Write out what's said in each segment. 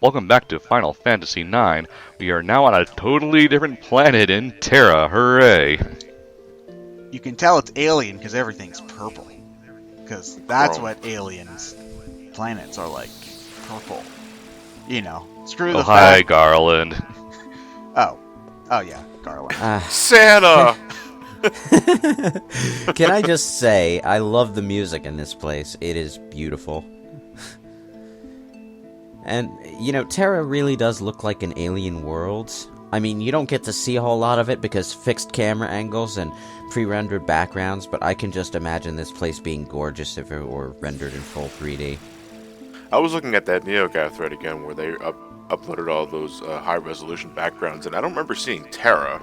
Welcome back to Final Fantasy IX. We are now on a totally different planet in Terra. Hooray! You can tell it's alien because everything's purple. Because that's Chrome. what aliens' planets are like. Purple. You know, screw Oh, the hi, fact. Garland. Oh yeah, Garland. Santa! Can I just say, I love the music in this place. It is beautiful. And, you know, Terra really does look like an alien world. I mean, you don't get to see a whole lot of it because fixed camera angles and pre-rendered backgrounds, but I can just imagine this place being gorgeous if it were rendered in full 3D. I was looking at that NeoGAF thread again where they uploaded all those high-resolution backgrounds, and I don't remember seeing Terra.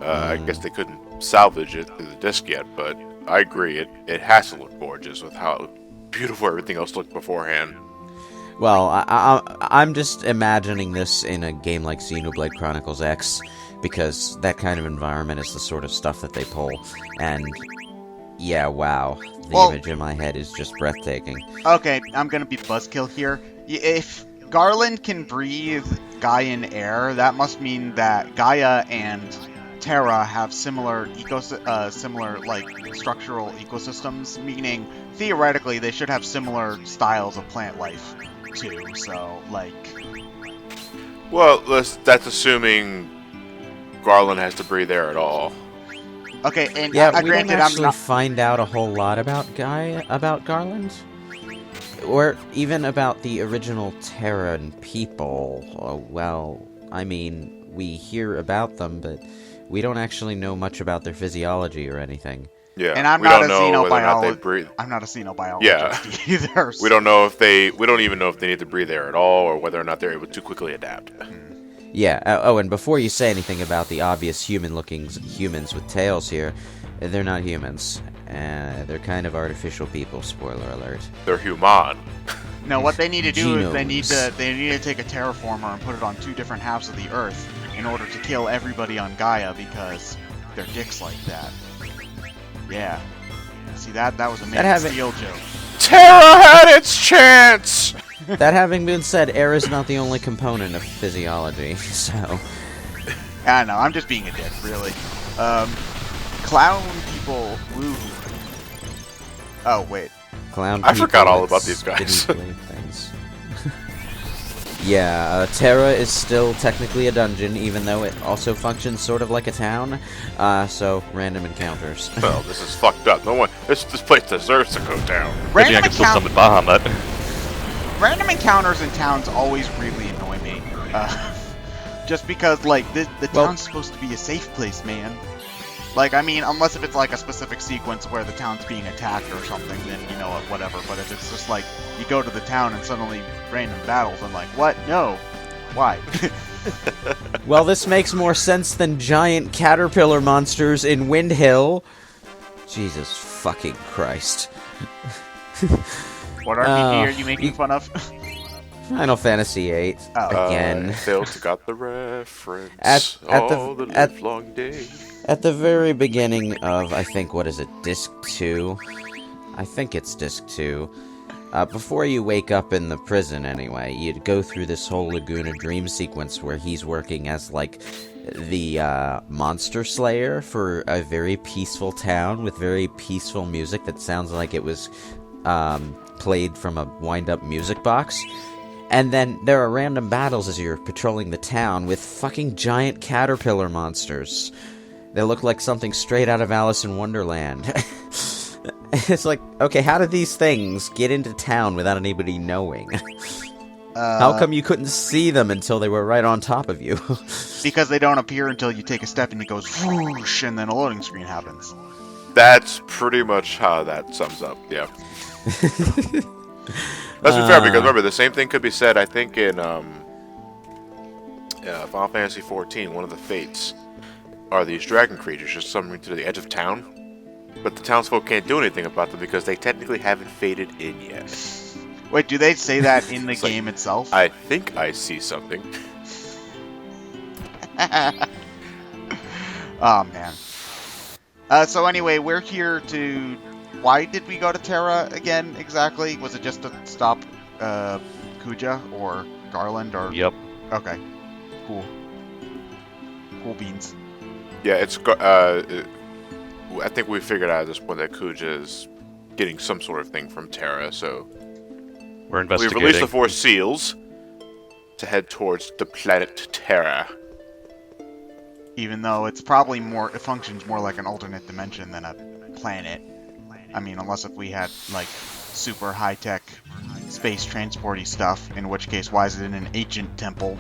I guess they couldn't salvage it through the disc yet, but I agree, it has to look gorgeous with how beautiful everything else looked beforehand. Well, I'm just imagining this in a game like Xenoblade Chronicles X, because that kind of environment is the sort of stuff that they pull, and yeah, wow, the image in my head is just breathtaking. Okay, I'm gonna be buzzkill here. If Garland can breathe Gaian air, that must mean that Gaia and Terra have similar like structural ecosystems, meaning theoretically they should have similar styles of plant life too. So like, Well, that's assuming Garland has to breathe air at all. okay, and Yeah, we granted, don't I'm actually not. find out a whole lot about Garland, or even about the original Terran people. Oh, well, I mean, we hear about them, but we don't actually know much about their physiology or anything. Yeah, And I'm we not don't a know whether or not they xenobiologist. breathe. I'm not a xenobiologist Yeah. either. We don't know if we don't even know if they need to breathe air at all, or whether or not they're able to quickly adapt. Yeah, oh, and before you say anything about the obvious human-looking humans with tails here, they're not humans. They're kind of artificial people, spoiler alert. They're human. No, what they need to do is they need Genomes. to take a terraformer and put it on 2 different halves of the Earth in order to kill everybody on Gaia because they're dicks like that. Yeah. See that was a Man of Steel joke. Terra had its chance! That having been said, air is not the only component of physiology, so... I don't know, I'm just being a dick, really. Clown people, woo. Oh, wait. Clown I forgot people all with about these guys. skinny blade things. Yeah, Terra is still technically a dungeon, even though it also functions sort of like a town. So, random encounters. Well, this is fucked up. No one. This place deserves to go down. Maybe I can still summon Bahamut. Random encounters in towns always really annoy me. Just because, like, the town's supposed to be a safe place, man. Like, I mean, unless if it's like a specific sequence where the town's being attacked or something, then you know what, whatever. But if it's just like, you go to the town and suddenly random battles, I'm like, what? No. Why? Well, this makes more sense than giant caterpillar monsters in Windhill. Jesus fucking Christ. What RPG are you making fun of? Final Fantasy VIII. Oh. Again. Failed to got the reference. At all the- the at- livelong day. At the very beginning of, I think, what is it, Disc 2? I think it's Disc 2. Before you wake up in the prison, anyway, you'd go through this whole Laguna dream sequence where he's working as, like, the monster slayer for a very peaceful town with very peaceful music that sounds like it was played from a wind-up music box. And then there are random battles as you're patrolling the town with fucking giant caterpillar monsters. They look like something straight out of Alice in Wonderland. It's like, okay, how did these things get into town without anybody knowing? How come you couldn't see them until they were right on top of you? Because they don't appear until you take a step and it goes whoosh, and then a loading screen happens. That's pretty much how that sums up, yeah. Let's be fair, because remember, the same thing could be said, I think, in Final Fantasy XIV, one of the fates are these dragon creatures just summoning to the edge of town. But the townsfolk can't do anything about them because they technically haven't faded in yet. Wait, do they say that in the It's like, game itself? I think I see something. Oh, man. So anyway, we're here to... Why did we go to Terra again, exactly? Was it just to stop Kuja, or Garland, or... Yep. Okay. Cool. Cool beans. Yeah, I think we figured out at this point that Kuja is getting some sort of thing from Terra, so... We're We've investigating. released the 4 seals to head towards the planet Terra. Even though it functions more like an alternate dimension than a planet. I mean, unless if we had, like, super high-tech space transporty stuff, in which case, why is it in an ancient temple?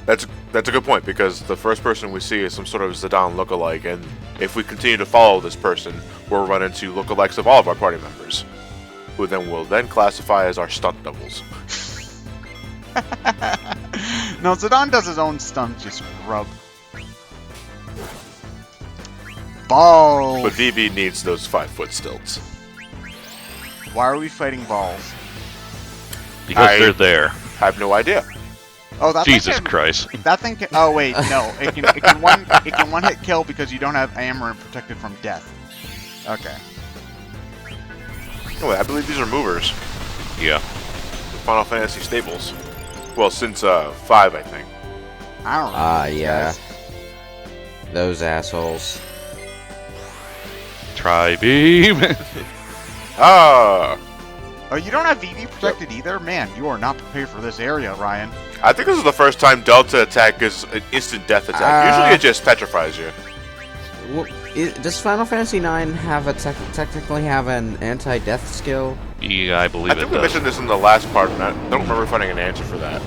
That's a good point, because the first person we see is some sort of Zidane lookalike, and if we continue to follow this person, we'll run into lookalikes of all of our party members, who then will classify as our stunt doubles. No, Zidane does his own stunts, just rub. Balls! But VV needs those 5-foot stilts. Why are we fighting balls? Because they're there. I have no idea. Oh, that Jesus thing can, Christ. That thing can... Oh, wait, no. It can one-hit kill because you don't have Amaranth protected from death. Okay. Oh, I believe these are movers. Yeah. Final Fantasy staples. Well, since 5, I think. I don't know. Yeah. Guys. Those assholes. Tri-beam. Ah! Oh, you don't have VV protected either? Man, you are not prepared for this area, Ryan. I think this is the first time Delta attack is an instant death attack. Usually it just petrifies you. Well, does Final Fantasy IX have technically have an anti-death skill? Yeah, I believe I think it we does. mentioned this in the last part, and I don't remember finding an answer for that.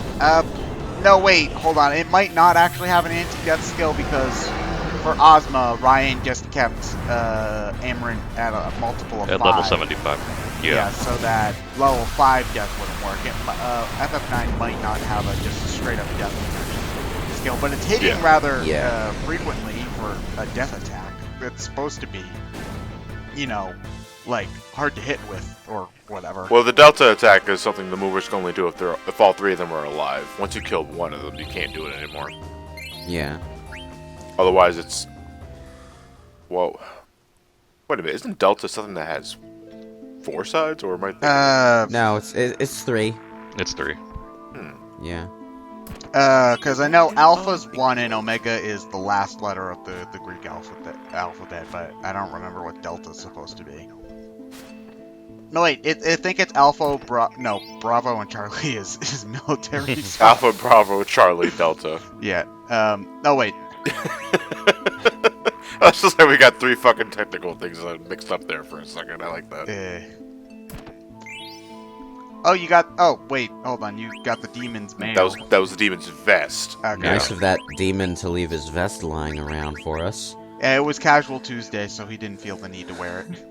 No, wait, hold on. It might not actually have an anti-death skill because for Ozma, Ryan just kept Amaranth at a multiple of 5. At level 75. Yeah. So that level 5 death wouldn't work. FF9 might not have just a straight-up death skill, but it's hitting rather frequently for a death attack. It's supposed to be, like, hard to hit with, or whatever. Well, the Delta attack is something the movers can only do if all 3 of them are alive. Once you kill one of them, you can't do it anymore. Yeah. Otherwise, it's... Whoa. Wait a minute, isn't Delta something that has 4 sides, or am I thinking... No, it's 3. It's 3. Yeah. Because I know Alpha's 1 and Omega is the last letter of the Greek alphabet, but I don't remember what Delta's supposed to be. No, wait, I think it's Alpha, Bravo and Charlie is military stuff. Alpha, Bravo, Charlie, Delta. Yeah, no, wait. That's just like we got 3 fucking technical things mixed up there for a second. I like that. Oh, wait, hold on. You got the demon's mail. That was the demon's vest. Okay. Nice of that demon to leave his vest lying around for us. Yeah, it was Casual Tuesday, so he didn't feel the need to wear it.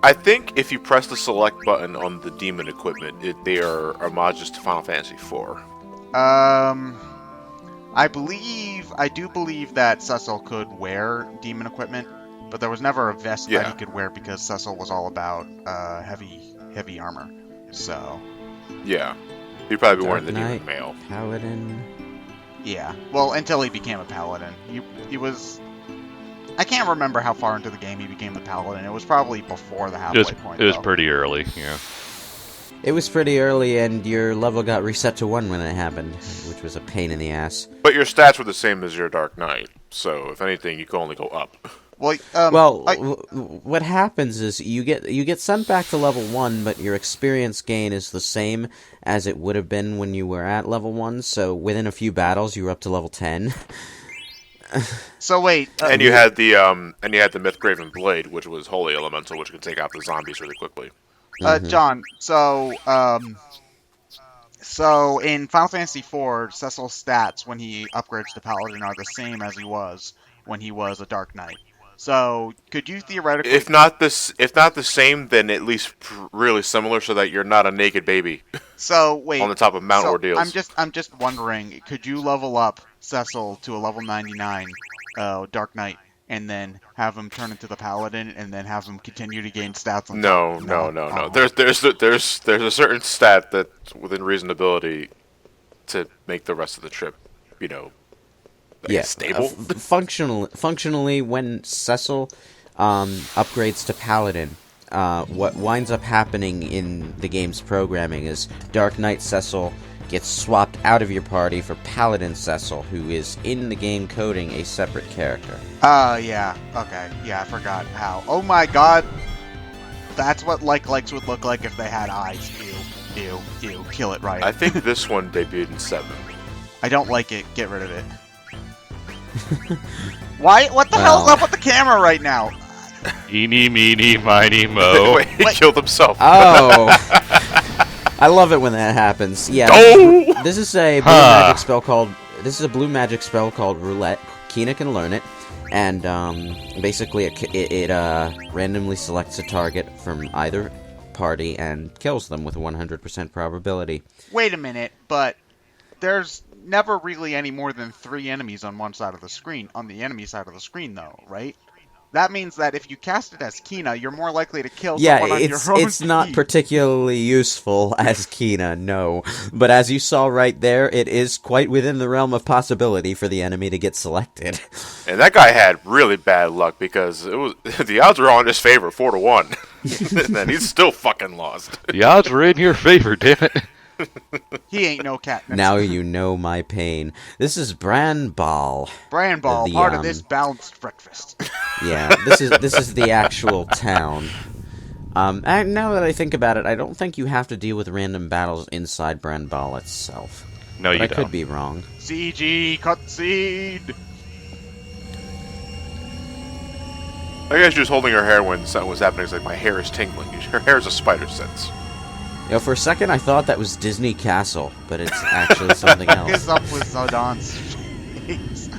I think if you press the select button on the demon equipment, they are homages to Final Fantasy IV. I do believe that Cecil could wear demon equipment, but there was never a vest that he could wear because Cecil was all about heavy armor. So yeah, he'd probably be wearing the Dark demon Knight, mail. Paladin. Yeah, well, until he became a paladin, he was. I can't remember how far into the game he became the paladin. It was probably before the halfway point. It was pretty early. Yeah. It was pretty early, and your level got reset to 1 when it happened, which was a pain in the ass. But your stats were the same as your Dark Knight, so if anything, you can only go up. Well, what happens is you get sent back to level 1, but your experience gain is the same as it would have been when you were at level 1. So within a few battles, you were up to level 10. So wait, and you had the Mythgraven Blade, which was Holy Elemental, which could take out the zombies really quickly. John. So in Final Fantasy IV, Cecil's stats when he upgrades to Paladin are the same as he was when he was a Dark Knight. So could you theoretically, if not the same, then at least really similar, so that you're not a naked baby. So wait, on the top of Mount Ordeals. I'm just wondering, could you level up Cecil to a level 99 Dark Knight and then have him turn into the Paladin and then have him continue to gain stats on No. Oh. There's a certain stat that's within reasonability to make the rest of the trip, stable. Functionally, when Cecil upgrades to Paladin, what winds up happening in the game's programming is Dark Knight Cecil gets swapped out of your party for Paladin Cecil, who is in the game coding a separate character. Yeah. Okay. Yeah, I forgot how. Oh my god. That's what likes would look like if they had eyes. Ew. Kill it right. I think this one debuted in 7. I don't like it. Get rid of it. Why? What the hell's up with the camera right now? Eeny, meeny, miny, mo. Wait, he killed himself. Oh! I love it when that happens. Yeah, Oh! this is a blue magic spell called... This is a blue magic spell called Roulette. Kina can learn it. And, basically it randomly selects a target from either party and kills them with a 100% probability. Wait a minute, but there's never really any more than 3 enemies on one side of the screen. On the enemy side of the screen, though, right? That means that if you cast it as Kina, you're more likely to kill someone on your own it's not team. particularly useful as Kina, no. But as you saw right there, it is quite within the realm of possibility for the enemy to get selected. And that guy had really bad luck because it was the odds were all in his favor, 4-1. And then he's still fucking lost. The odds were in your favor, damn it. He ain't no cat. Now you know my pain. This is Bran Ball. Bran Ball, part of this balanced breakfast. Yeah, this is the actual town. And now that I think about it, I don't think you have to deal with random battles inside Bran Ball itself. No, But you I don't. could be wrong. CG cutscene. I guess she was holding her hair when something was happening. It's like, my hair is tingling. Her hair is a spider sense. You know, for a second I thought that was Disney Castle, but it's actually something What is else. up with Zodon's face?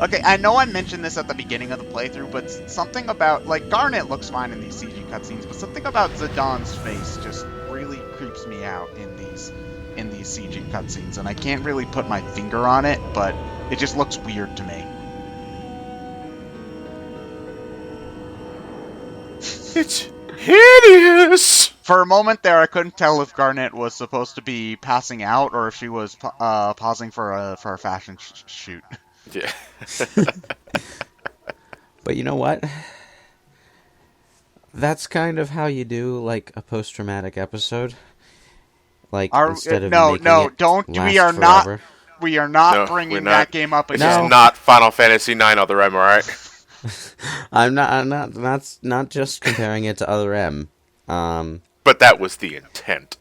Okay, I know I mentioned this at the beginning of the playthrough, but something about, like, Garnet looks fine in these CG cutscenes, but something about Zodon's face just really creeps me out in these CG cutscenes, and I can't really put my finger on it, but it just looks weird to me. It's hideous! For a moment there, I couldn't tell if Garnet was supposed to be passing out or if she was pausing for a fashion shoot. Yeah. But you know what? That's kind of how you do, like, a post-traumatic episode. Like, instead of making it don't. last We are not No, bringing we're that not. game up This again. is not Final Fantasy 9 Other M, alright? I'm not just comparing it to Other M. But that was the intent.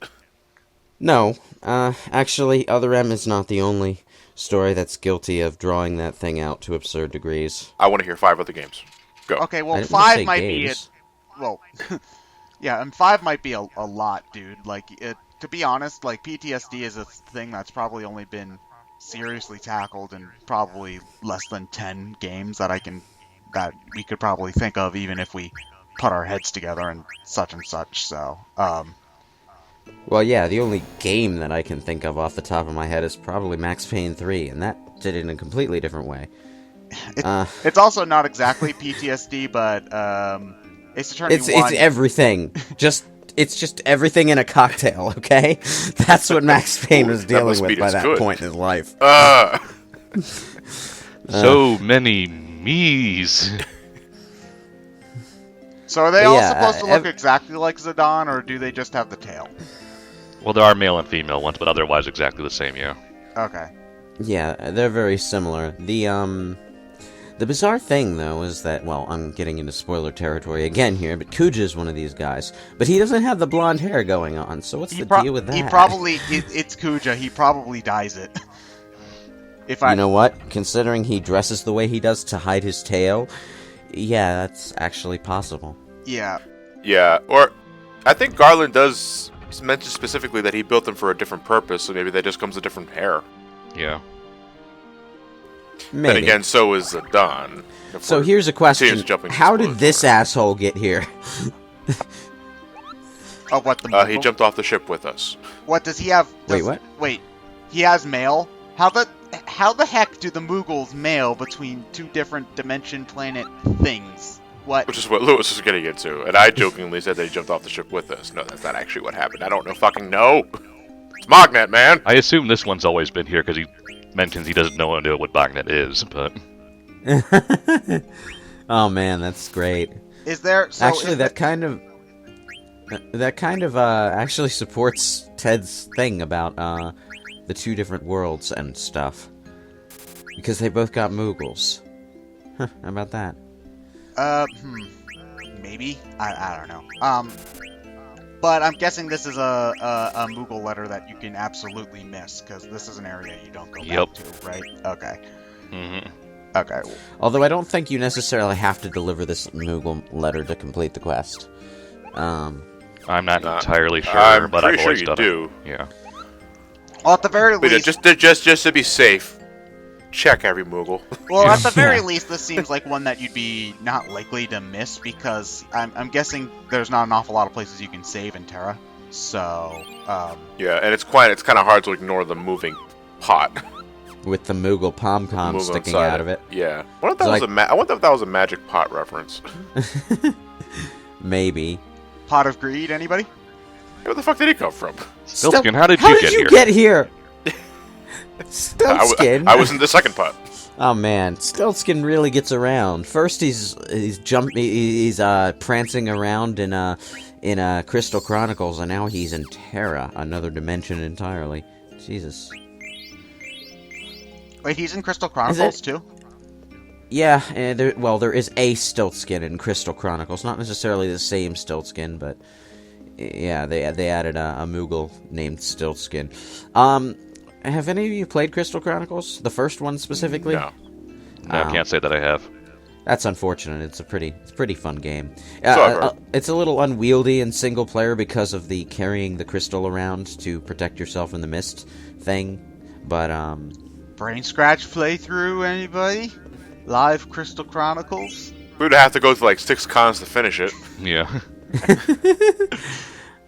No, actually, Other M is not the only story that's guilty of drawing that thing out to absurd degrees. I want to hear 5 other games. Go. Okay, I well, didn't say 5 might be it. games. Well, yeah, and 5 might be a lot, dude. Like, to be honest, like, PTSD is a thing that's probably only been seriously tackled in probably less than 10 games that we could probably think of, even if we put our heads together and such, so, Well, yeah, the only game that I can think of off the top of my head is probably Max Payne 3, and that did it in a completely different way. It's also not exactly PTSD, but, Ace Attorney 1... It's everything. It's just everything in a cocktail, okay? That's what Max Payne was that dealing must with be by as that good. point in his life. So many me's. So are they all Yeah, supposed to look exactly like Zidane, or do they just have the tail? Well, there are male and female ones, but otherwise exactly the same, yeah. Okay. Yeah, they're very similar. The bizarre thing, though, is that, well, I'm getting into spoiler territory again here, but Kuja is one of these guys. But he doesn't have the blonde hair going on, so what's the deal with that? He probably... it's Kuja. He probably dyes it. You know what? Considering he dresses the way he does to hide his tail, yeah, that's actually possible. Yeah. Yeah, or I think Garland does mention specifically that he built them for a different purpose, so maybe that just comes with different hair. Yeah. Maybe. Then again, so is Zidane. So here's a question. jumping How did spoilers. this asshole get here? Oh, what the... He jumped off the ship with us. What does he have? Wait, what? Wait, he has mail? How the heck do the Moogles mail between 2 different dimension planet things? What? Which is what Lewis was getting into. And I jokingly said that he jumped off the ship with us. No, that's not actually what happened. I don't know fucking know. It's Mognet, man. I assume this one's always been here because he mentions he doesn't know what Bagnet is, but... Oh man, that's great. Is there... So Actually, is that kind of... That kind of actually supports Ted's thing about the two different worlds and stuff. Because they both got Moogles. Huh, how about that? Maybe? I don't know. But I'm guessing this is a Moogle letter that you can absolutely miss, because this is an area you don't go back to, right? Okay. Mm-hmm. Okay. Although I don't think you necessarily have to deliver this Moogle letter to complete the quest. I'm not entirely sure, I'm but I've pretty sure always you done do. it. Yeah. Well, at the very But least... just to be safe, check every Moogle. Well, at the very Yeah. least, this seems like one that you'd be not likely to miss, because I'm guessing there's not an awful lot of places you can save in Terra. So, Yeah, and it's kind of hard to ignore the moving pot. With the Moogle pom-com Moogle sticking inside out of it. Yeah. I wonder if It's I wonder if that was a magic pot reference. Maybe. Pot of Greed, anybody? Where the fuck did he come from? Stiltskin, how did How you did get you here? get here? Stiltskin. I was in the second pot. Oh man, Stiltskin really gets around. First he's prancing around in Crystal Chronicles, and now he's in Terra, another dimension entirely. Jesus. Wait, he's in Crystal Chronicles, too? Yeah, and there is a Stiltskin in Crystal Chronicles. Not necessarily the same Stiltskin, but yeah, they added a Moogle named Stiltskin. Have any of you played Crystal Chronicles? The first one specifically? No. No, I can't say that I have. That's unfortunate. It's a pretty fun game. So It's a little unwieldy in single player because of the carrying the crystal around to protect yourself in the mist thing. But BrainScratch playthrough, anybody? Live Crystal Chronicles? We'd have to go through like 6 cons to finish it. Yeah.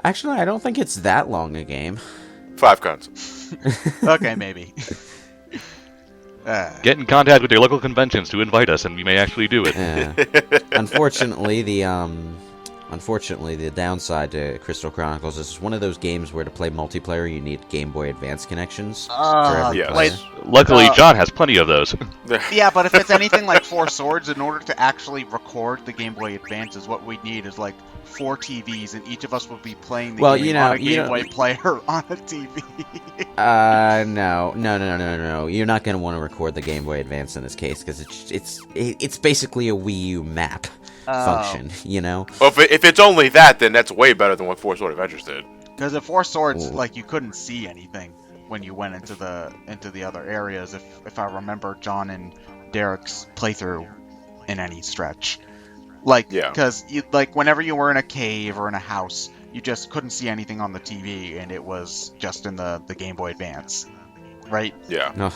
actually, I don't think it's that long a game. 5 cons. Okay, maybe. Get in contact with your local conventions to invite us, and we may actually do it. Unfortunately, the downside to Crystal Chronicles is it's one of those games where to play multiplayer you need Game Boy Advance connections for every yes. player. Luckily, John has plenty of those. Yeah, but if it's anything like Four Swords, in order to actually record the Game Boy Advances, what we'd need is like 4 TVs, and each of us would be playing the game on a Game Boy player on a TV. No. You're not going to want to record the Game Boy Advance in this case because it's basically a Wii U map function, you know. Well, if it's only that, then that's way better than what Four Sword Adventures did. Because at Four Swords, like, you couldn't see anything when you went into the other areas. If I remember John and Derek's playthrough in any stretch, like, because like whenever you were in a cave or in a house, you just couldn't see anything on the TV, and it was just in the Game Boy Advance, right? Yeah. No.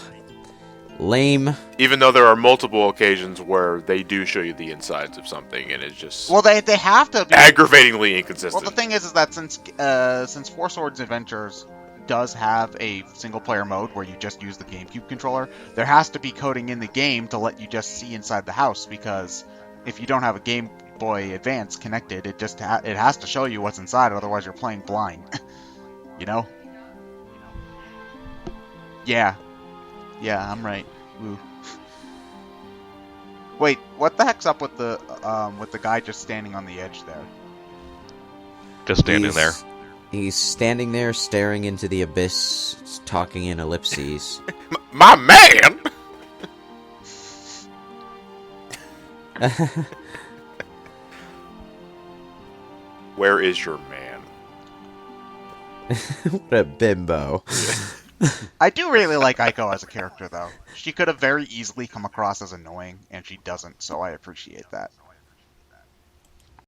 Lame. Even though there are multiple occasions where they do show you the insides of something, and it's just they have to be aggravatingly inconsistent. Well, the thing is that since Four Swords Adventures does have a single-player mode where you just use the GameCube controller, there has to be coding in the game to let you just see inside the house, because if you don't have a Game Boy Advance connected, it just it has to show you what's inside, otherwise you're playing blind. You know? Yeah, I'm right. Woo. Wait, what the heck's up with the guy just standing on the edge there? Just standing there. He's standing there staring into the abyss, talking in ellipses. My man! Where is your man? What a bimbo. I do really like Aiko as a character, though. She could have very easily come across as annoying, and she doesn't, so I appreciate that.